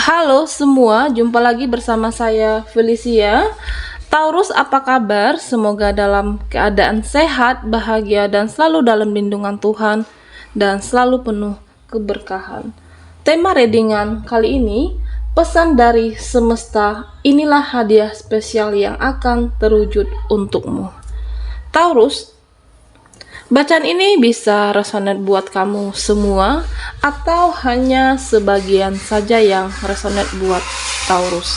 Halo semua, jumpa lagi bersama saya Felicia. Taurus, apa kabar? Semoga dalam keadaan sehat, bahagia, dan selalu dalam lindungan Tuhan dan selalu penuh keberkahan. Tema readingan kali ini, pesan dari semesta, inilah hadiah spesial yang akan terwujud untukmu. Taurus, bacaan ini bisa resonate buat kamu semua atau hanya sebagian saja yang resonate buat Taurus.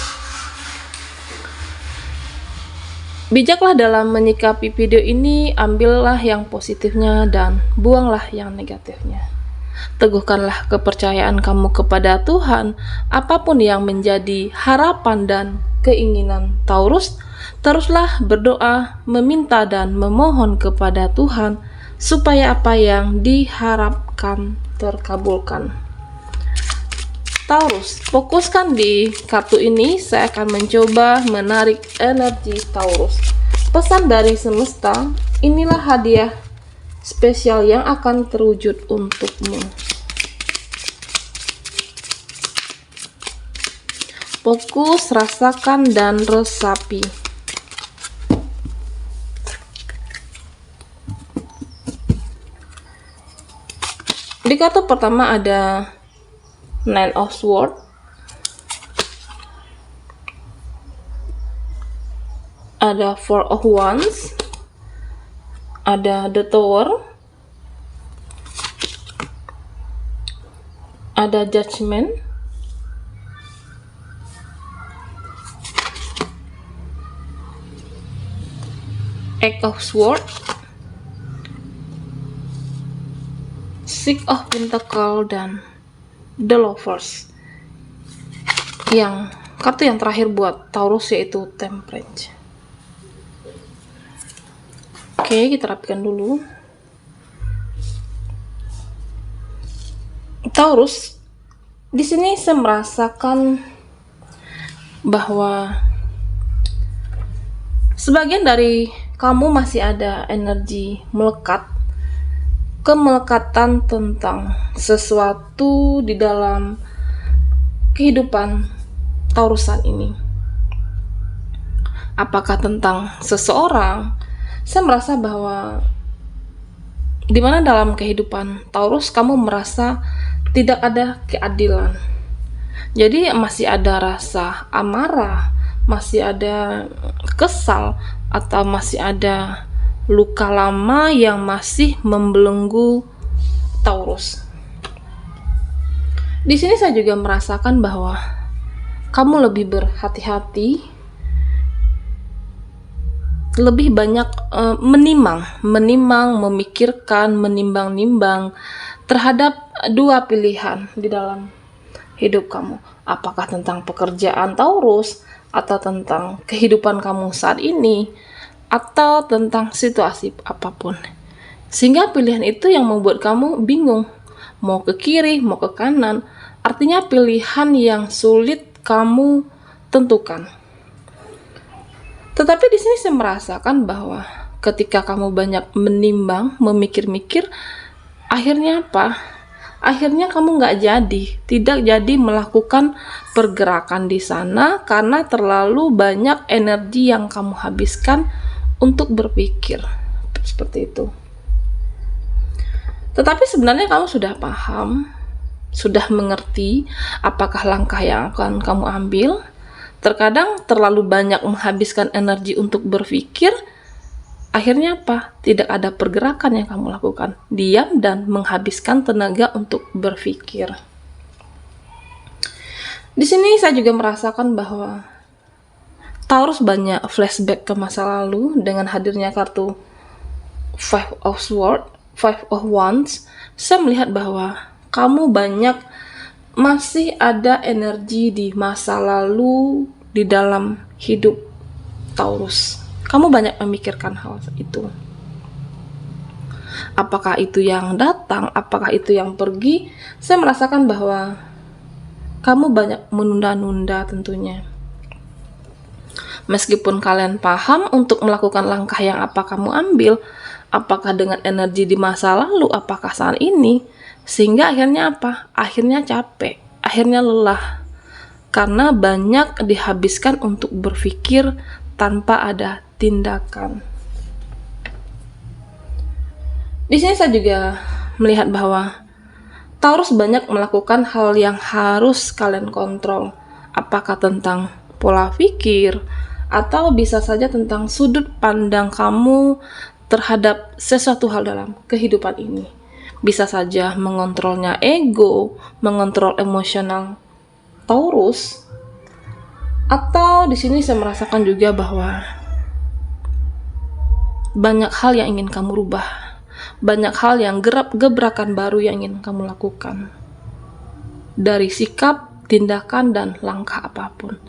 Bijaklah dalam menyikapi video ini, ambillah yang positifnya dan buanglah yang negatifnya. Teguhkanlah kepercayaan kamu kepada Tuhan, apapun yang menjadi harapan dan keinginan Taurus. Teruslah berdoa, meminta dan memohon kepada Tuhan supaya apa yang diharapkan terkabulkan. Taurus, fokuskan di kartu ini. Saya akan mencoba menarik energi Taurus. Pesan dari semesta, inilah hadiah spesial yang akan terwujud untukmu. Fokus, rasakan, dan resapi. Di kartu pertama ada Nine of Swords, ada Four of Wands, ada The Tower, ada Judgment, Eight of Swords, Six of Pentacles, dan The Lovers. Yang kartu yang terakhir buat Taurus yaitu Temperance. Oke, kita rapikan dulu. Taurus, di sini saya merasakan bahwa sebagian dari kamu masih ada energi melekat, kemelekatan tentang sesuatu di dalam kehidupan Taurus saat ini. Apakah tentang seseorang? Saya merasa bahwa dimana dalam kehidupan Taurus kamu merasa tidak ada keadilan. Jadi masih ada rasa amarah, masih ada kesal, atau masih ada luka lama yang masih membelenggu Taurus. Di sini saya juga merasakan bahwa kamu lebih berhati-hati, lebih banyak menimang, memikirkan, menimbang-nimbang terhadap dua pilihan di dalam hidup kamu. Apakah tentang pekerjaan Taurus, atau tentang kehidupan kamu saat ini, atau tentang situasi apapun. Sehingga pilihan itu yang membuat kamu bingung, mau ke kiri, mau ke kanan. Artinya pilihan yang sulit kamu tentukan. Tetapi di sini saya merasakan bahwa ketika kamu banyak menimbang, memikir-mikir, akhirnya apa? Akhirnya kamu tidak jadi melakukan pergerakan di sana karena terlalu banyak energi yang kamu habiskan untuk berpikir seperti itu. Tetapi sebenarnya kamu sudah paham, sudah mengerti apakah langkah yang akan kamu ambil. Terkadang terlalu banyak menghabiskan energi untuk berpikir, akhirnya apa? Tidak ada pergerakan yang kamu lakukan. Diam dan menghabiskan tenaga untuk berpikir. Di sini saya juga merasakan bahwa Taurus banyak flashback ke masa lalu dengan hadirnya kartu Five of Swords, Five of Wands. Saya melihat bahwa kamu banyak masih ada energi di masa lalu di dalam hidup Taurus. Kamu banyak memikirkan hal itu. Apakah itu yang datang, apakah itu yang pergi? Saya merasakan bahwa kamu banyak menunda-nunda tentunya. Meskipun kalian paham untuk melakukan langkah yang apa kamu ambil, apakah dengan energi di masa lalu, apakah saat ini, sehingga akhirnya apa? Akhirnya capek, akhirnya lelah. karena banyak dihabiskan untuk berpikir tanpa ada tindakan. Di sini saya juga melihat bahwa Taurus banyak melakukan hal yang harus kalian kontrol, apakah tentang pola pikir atau bisa saja tentang sudut pandang kamu terhadap sesuatu hal dalam kehidupan ini. Bisa saja mengontrolnya ego, mengontrol emosional Taurus, atau di sini saya merasakan juga bahwa banyak hal yang ingin kamu rubah. Banyak hal yang gebrakan baru yang ingin kamu lakukan. Dari sikap, tindakan, dan langkah apapun.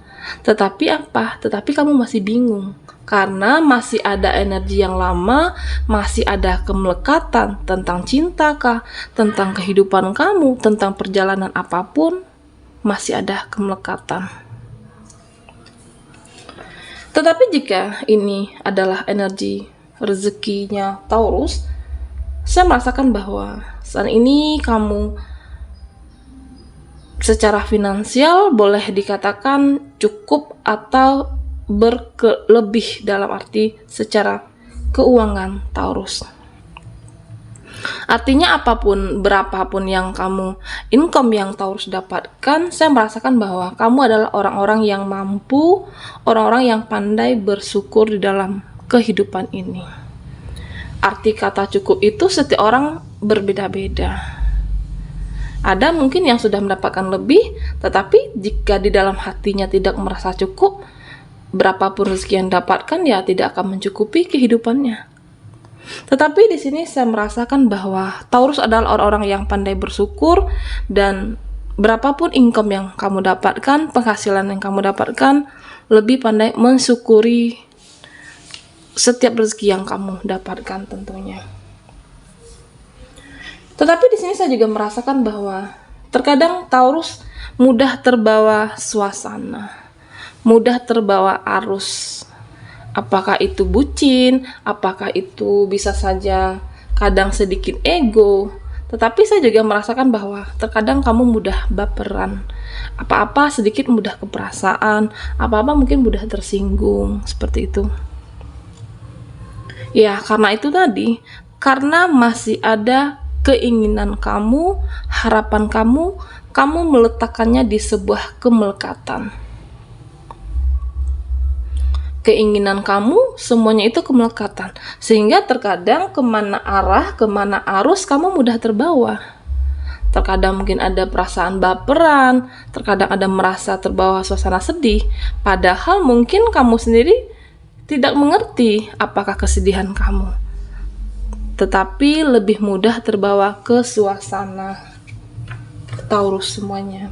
Tetapi kamu masih bingung. Karena masih ada energi yang lama, masih ada kemelekatan tentang cinta kah, tentang kehidupan kamu, tentang perjalanan apapun, masih ada kemelekatan. Tetapi jika ini adalah energi rezekinya Taurus, saya merasakan bahwa saat ini kamu secara finansial boleh dikatakan cukup atau berlebih dalam arti secara keuangan Taurus. Artinya berapapun yang kamu income yang Taurus dapatkan, saya merasakan bahwa kamu adalah orang-orang yang mampu, orang-orang yang pandai bersyukur di dalam kehidupan ini. Arti kata cukup itu setiap orang berbeda-beda. Ada mungkin yang sudah mendapatkan lebih, tetapi jika di dalam hatinya tidak merasa cukup, berapapun rezeki yang dapatkan ya tidak akan mencukupi kehidupannya. Tetapi di sini saya merasakan bahwa Taurus adalah orang-orang yang pandai bersyukur, dan berapapun income yang kamu dapatkan, penghasilan yang kamu dapatkan, lebih pandai mensyukuri setiap rezeki yang kamu dapatkan tentunya. Tetapi di sini saya juga merasakan bahwa terkadang Taurus mudah terbawa suasana, mudah terbawa arus. Apakah itu bucin, apakah itu bisa saja kadang sedikit ego. Tetapi saya juga merasakan bahwa terkadang kamu mudah baperan. Apa-apa sedikit mudah keperasaan, apa-apa mungkin mudah tersinggung, seperti itu. Ya, karena itu tadi, karena masih ada keinginan kamu, harapan kamu meletakkannya di sebuah kemelekatan. Keinginan kamu, semuanya itu kemelekatan. Sehingga terkadang kemana arah, kemana arus, kamu mudah terbawa. Terkadang mungkin ada perasaan baperan, terkadang ada merasa terbawa suasana sedih. Padahal mungkin kamu sendiri tidak mengerti apakah kesedihan kamu, tetapi lebih mudah terbawa ke suasana Taurus semuanya.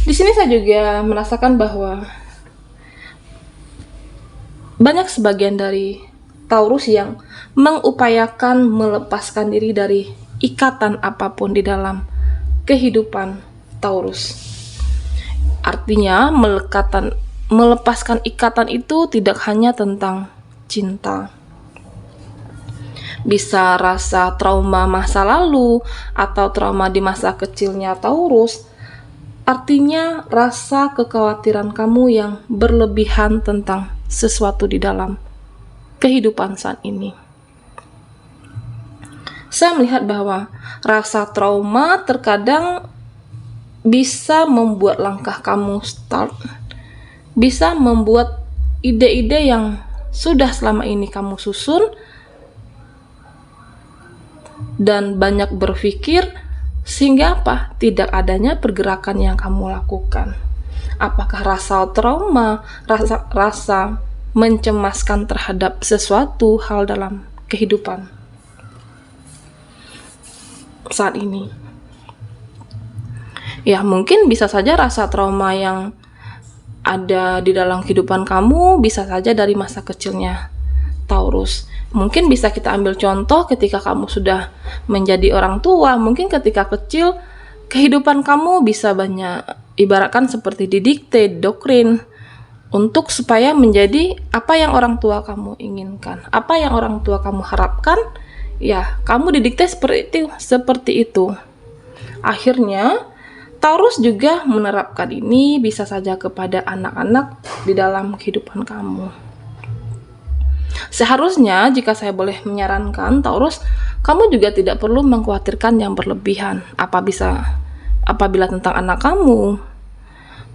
Di sini saya juga merasakan bahwa banyak sebagian dari Taurus yang mengupayakan melepaskan diri dari ikatan apapun di dalam kehidupan Taurus. Artinya melepaskan ikatan itu tidak hanya tentang cinta. Bisa rasa trauma masa lalu atau trauma di masa kecilnya Taurus. Artinya rasa kekhawatiran kamu yang berlebihan tentang sesuatu di dalam kehidupan saat ini. Saya melihat bahwa rasa trauma terkadang bisa membuat langkah kamu start, bisa membuat ide-ide yang sudah selama ini kamu susun dan banyak berpikir, sehingga tidak adanya pergerakan yang kamu lakukan. Apakah rasa trauma, rasa mencemaskan terhadap sesuatu hal dalam kehidupan saat ini? Ya, mungkin bisa saja rasa trauma yang ada di dalam kehidupan kamu bisa saja dari masa kecilnya Taurus. Mungkin bisa kita ambil contoh ketika kamu sudah menjadi orang tua. Mungkin ketika kecil kehidupan kamu bisa banyak ibaratkan seperti didikte, doktrin untuk supaya menjadi apa yang orang tua kamu inginkan, apa yang orang tua kamu harapkan, ya kamu didikte seperti itu. Akhirnya Taurus juga menerapkan ini bisa saja kepada anak-anak di dalam kehidupan kamu. Seharusnya jika saya boleh menyarankan Taurus, kamu juga tidak perlu mengkhawatirkan yang berlebihan apabila tentang anak kamu.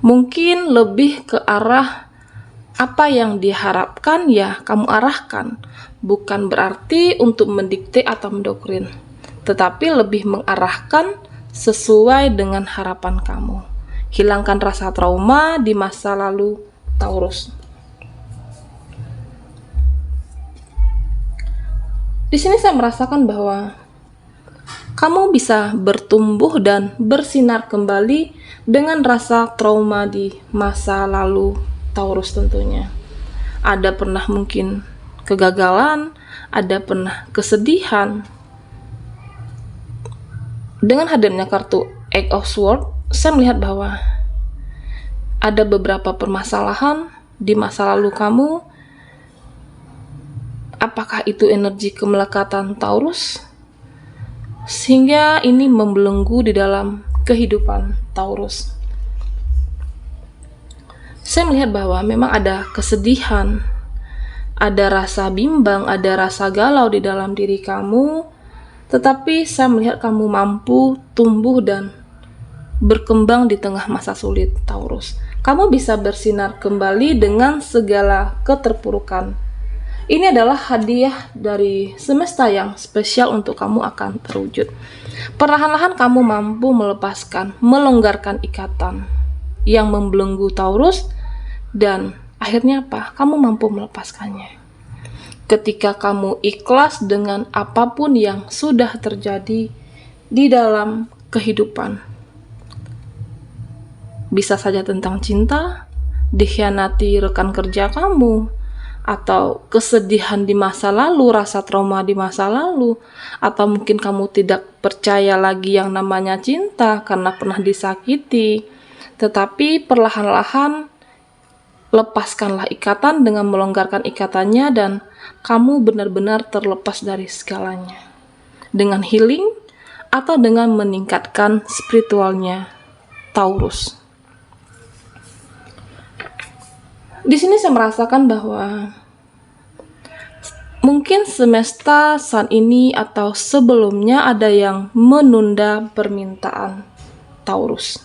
Mungkin lebih ke arah apa yang diharapkan ya kamu arahkan, bukan berarti untuk mendikte atau mendoktrin, tetapi lebih mengarahkan sesuai dengan harapan kamu. Hilangkan rasa trauma di masa lalu, Taurus. Di sini saya merasakan bahwa kamu bisa bertumbuh dan bersinar kembali dengan rasa trauma di masa lalu, Taurus tentunya. Ada pernah mungkin kegagalan, ada pernah kesedihan. Dengan hadirnya kartu Eight of Swords, saya melihat bahwa ada beberapa permasalahan di masa lalu kamu. Apakah itu energi kemelekatan Taurus? Sehingga ini membelenggu di dalam kehidupan Taurus. Saya melihat bahwa memang ada kesedihan, ada rasa bimbang, ada rasa galau di dalam diri kamu. Tetapi saya melihat kamu mampu tumbuh dan berkembang di tengah masa sulit, Taurus. Kamu bisa bersinar kembali dengan segala keterpurukan. Ini adalah hadiah dari semesta yang spesial untuk kamu akan terwujud. Perlahan-lahan kamu mampu melepaskan, melonggarkan ikatan yang membelenggu Taurus, dan akhirnya apa? Kamu mampu melepaskannya. Ketika kamu ikhlas dengan apapun yang sudah terjadi di dalam kehidupan. Bisa saja tentang cinta, dikhianati rekan kerja kamu, atau kesedihan di masa lalu, rasa trauma di masa lalu, atau mungkin kamu tidak percaya lagi yang namanya cinta karena pernah disakiti. Tetapi perlahan-lahan lepaskanlah ikatan dengan melonggarkan ikatannya dan kamu benar-benar terlepas dari segalanya. Dengan healing atau dengan meningkatkan spiritualnya Taurus. Di sini saya merasakan bahwa mungkin semesta saat ini atau sebelumnya ada yang menunda permintaan Taurus.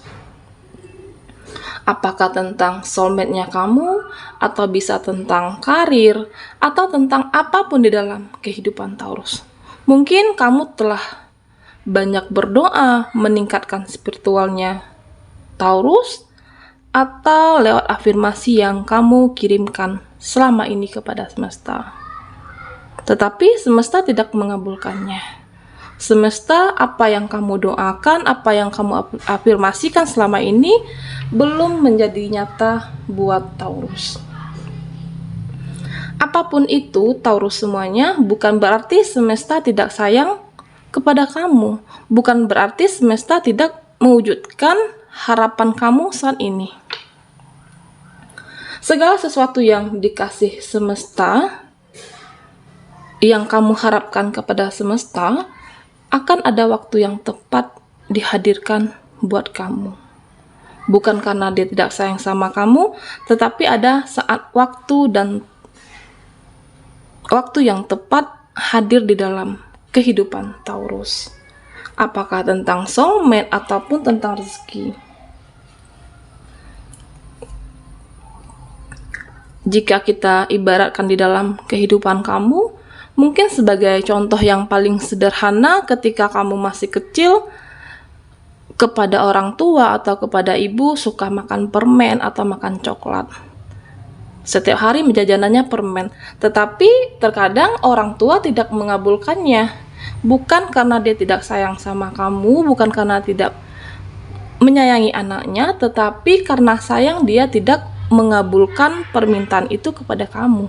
Apakah tentang soulmate-nya kamu, atau bisa tentang karir, atau tentang apapun di dalam kehidupan Taurus. Mungkin kamu telah banyak berdoa meningkatkan spiritualnya Taurus, atau lewat afirmasi yang kamu kirimkan selama ini kepada semesta. Tetapi semesta tidak mengabulkannya. Semesta, apa yang kamu doakan, apa yang kamu afirmasikan selama ini belum menjadi nyata buat Taurus. Apapun itu, Taurus semuanya, bukan berarti semesta tidak sayang kepada kamu. Bukan berarti semesta tidak mewujudkan harapan kamu saat ini. Segala sesuatu yang dikasih semesta, yang kamu harapkan kepada semesta, akan ada waktu yang tepat dihadirkan buat kamu. Bukan karena dia tidak sayang sama kamu, tetapi ada saat waktu yang tepat hadir di dalam kehidupan Taurus. Apakah tentang soulmate ataupun tentang rezeki. Jika kita ibaratkan di dalam kehidupan kamu, mungkin sebagai contoh yang paling sederhana, ketika kamu masih kecil, kepada orang tua atau kepada ibu suka makan permen atau makan coklat. Setiap hari jajanannya permen, tetapi terkadang orang tua tidak mengabulkannya. Bukan karena dia tidak sayang sama kamu, bukan karena tidak menyayangi anaknya, tetapi karena sayang dia tidak mengabulkan permintaan itu kepada kamu.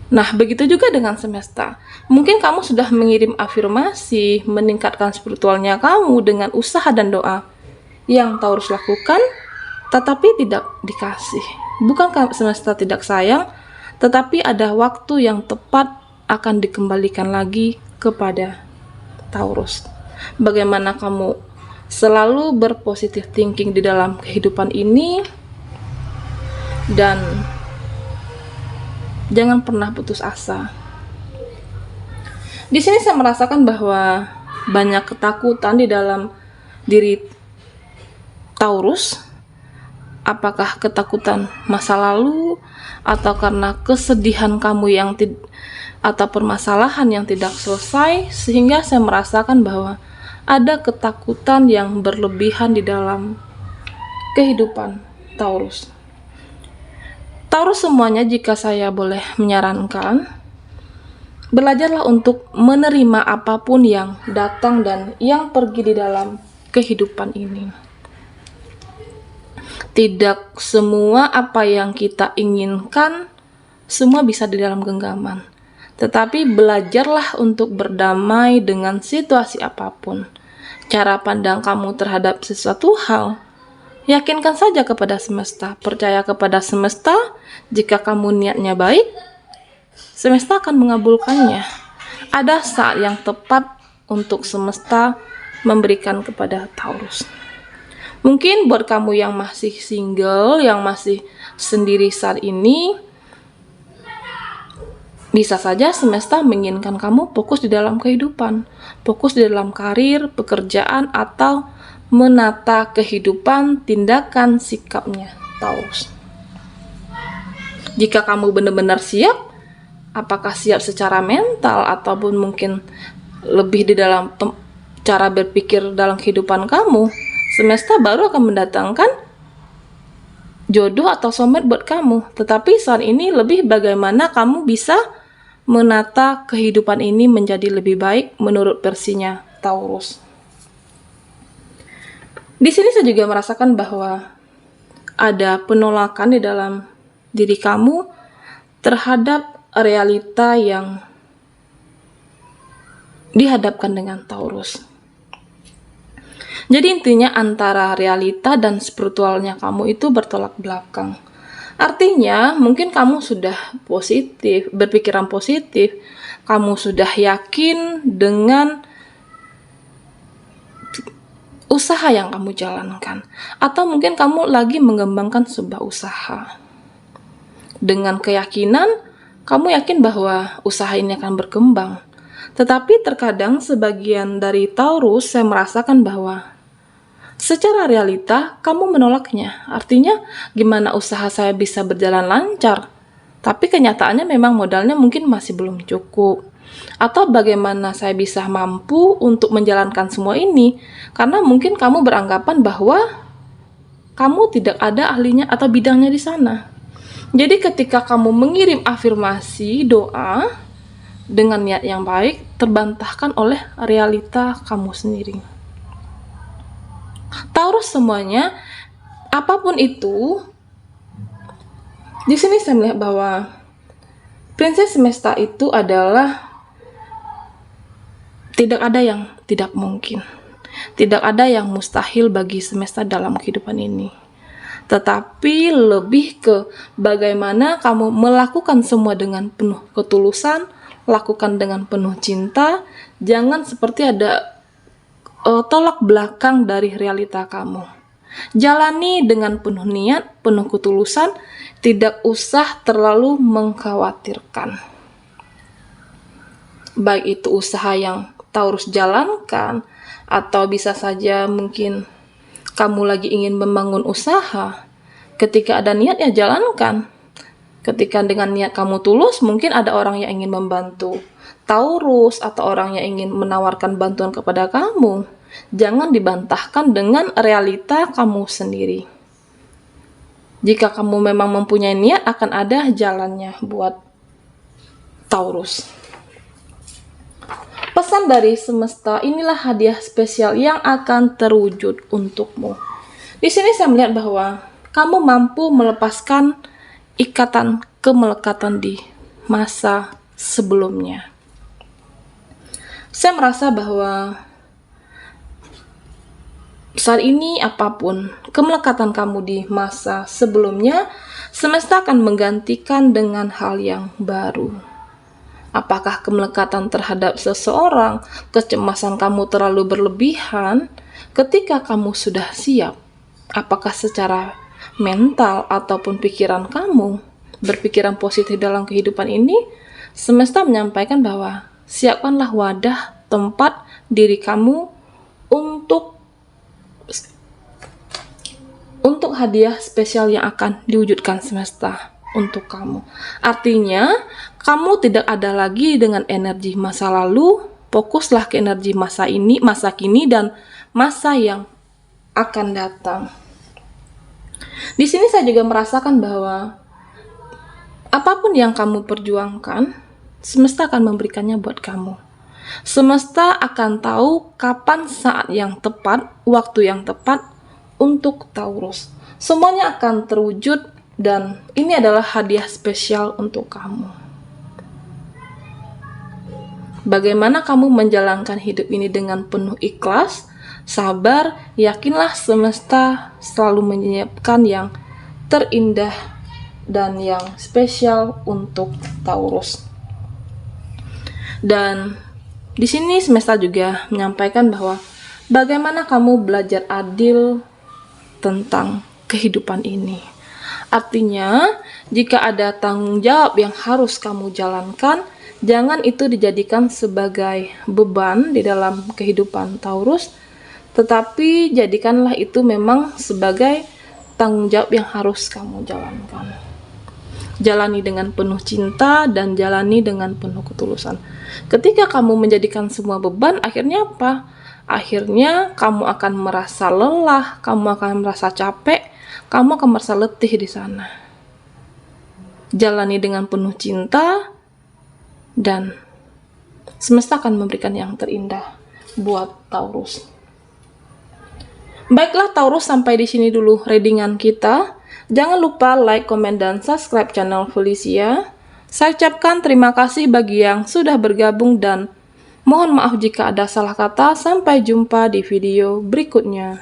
Nah, begitu juga dengan semesta. Mungkin kamu sudah mengirim afirmasi, meningkatkan spiritualnya kamu dengan usaha dan doa yang Taurus lakukan, tetapi tidak dikasih. Bukan semesta tidak sayang, tetapi ada waktu yang tepat akan dikembalikan lagi kepada Taurus. Bagaimana kamu selalu berpositif thinking di dalam kehidupan ini, dan jangan pernah putus asa. Di sini saya merasakan bahwa banyak ketakutan di dalam diri Taurus. Apakah ketakutan masa lalu, atau karena kesedihan kamu atau permasalahan yang tidak selesai, sehingga saya merasakan bahwa ada ketakutan yang berlebihan di dalam kehidupan Taurus. Taurus semuanya, jika saya boleh menyarankan, belajarlah untuk menerima apapun yang datang dan yang pergi di dalam kehidupan ini. Tidak semua apa yang kita inginkan semua bisa di dalam genggaman. Tetapi belajarlah untuk berdamai dengan situasi apapun. Cara pandang kamu terhadap sesuatu hal, yakinkan saja kepada semesta. Percaya kepada semesta. Jika kamu niatnya baik, semesta akan mengabulkannya. Ada saat yang tepat untuk semesta memberikan kepada Taurus. Mungkin buat kamu yang masih single, yang masih sendiri saat ini, bisa saja semesta menginginkan kamu fokus di dalam kehidupan, fokus di dalam karir, pekerjaan, atau menata kehidupan, tindakan, sikapnya Taurus. Jika kamu benar-benar siap, apakah siap secara mental ataupun mungkin lebih di dalam cara berpikir dalam kehidupan kamu, semesta baru akan mendatangkan jodoh atau soulmate buat kamu. Tetapi saat ini lebih bagaimana kamu bisa menata kehidupan ini menjadi lebih baik menurut versinya Taurus. Di sini saya juga merasakan bahwa ada penolakan di dalam diri kamu terhadap realita yang dihadapkan dengan Taurus. Jadi intinya antara realita dan spiritualnya kamu itu bertolak belakang. Artinya mungkin kamu sudah positif, berpikiran positif, kamu sudah yakin dengan usaha yang kamu jalankan, atau mungkin kamu lagi mengembangkan sebuah usaha. Dengan keyakinan, kamu yakin bahwa usaha ini akan berkembang. Tetapi terkadang sebagian dari Taurus saya merasakan bahwa secara realita, kamu menolaknya. Artinya, gimana usaha saya bisa berjalan lancar? Tapi kenyataannya memang modalnya mungkin masih belum cukup. Atau bagaimana saya bisa mampu untuk menjalankan semua ini? Karena mungkin kamu beranggapan bahwa kamu tidak ada ahlinya atau bidangnya di sana. Jadi ketika kamu mengirim afirmasi, doa, dengan niat yang baik, terbantahkan oleh realita kamu sendiri. Taurus semuanya, apapun itu, di sini saya melihat bahwa prinsip semesta itu adalah tidak ada yang tidak mungkin, tidak ada yang mustahil bagi semesta dalam kehidupan ini. Tetapi lebih ke bagaimana kamu melakukan semua dengan penuh ketulusan, lakukan dengan penuh cinta, jangan seperti ada tolak belakang dari realita kamu. Jalani dengan penuh niat, penuh ketulusan, tidak usah terlalu mengkhawatirkan. Baik itu usaha yang Taurus jalankan, atau bisa saja mungkin kamu lagi ingin membangun usaha. Ketika ada niat ya jalankan. Ketika dengan niat kamu tulus, mungkin ada orang yang ingin membantu Taurus, atau orang yang ingin menawarkan bantuan kepada kamu. Jangan dibantahkan dengan realita kamu sendiri. Jika kamu memang mempunyai niat, akan ada jalannya buat Taurus. Pesan dari semesta, inilah hadiah spesial yang akan terwujud untukmu. Di sini saya melihat bahwa kamu mampu melepaskan ikatan kemelekatan di masa sebelumnya. Saya merasa bahwa saat ini apapun kemelekatan kamu di masa sebelumnya, semesta akan menggantikan dengan hal yang baru. Apakah kemelekatan terhadap seseorang, kecemasan kamu terlalu berlebihan, Ketika kamu sudah siap, apakah secara mental ataupun pikiran kamu berpikiran positif dalam kehidupan ini, semesta menyampaikan bahwa siapkanlah wadah, tempat diri kamu untuk hadiah spesial yang akan diwujudkan semesta untuk kamu. Artinya, kamu tidak ada lagi dengan energi masa lalu, fokuslah ke energi masa ini, masa kini, dan masa yang akan datang. Di sini saya juga merasakan bahwa apapun yang kamu perjuangkan, semesta akan memberikannya buat kamu. Semesta akan tahu kapan saat yang tepat, waktu yang tepat untuk Taurus. Semuanya akan terwujud dan ini adalah hadiah spesial untuk kamu. Bagaimana kamu menjalankan hidup ini dengan penuh ikhlas, sabar, yakinlah semesta selalu menyiapkan yang terindah dan yang spesial untuk Taurus. Dan di sini semesta juga menyampaikan bahwa bagaimana kamu belajar adil tentang kehidupan ini. Artinya, jika ada tanggung jawab yang harus kamu jalankan, jangan itu dijadikan sebagai beban di dalam kehidupan Taurus, tetapi jadikanlah itu memang sebagai tanggung jawab yang harus kamu jalankan. Jalani dengan penuh cinta dan jalani dengan penuh ketulusan. Ketika kamu menjadikan semua beban, akhirnya apa? Akhirnya kamu akan merasa lelah, kamu akan merasa capek, kamu akan merasa letih di sana. Jalani dengan penuh cinta dan semesta akan memberikan yang terindah buat Taurus. Baiklah Taurus, sampai di sini dulu readingan kita. Jangan lupa like, komen, dan subscribe channel Felicia. Saya ucapkan terima kasih bagi yang sudah bergabung dan mohon maaf jika ada salah kata. Sampai jumpa di video berikutnya.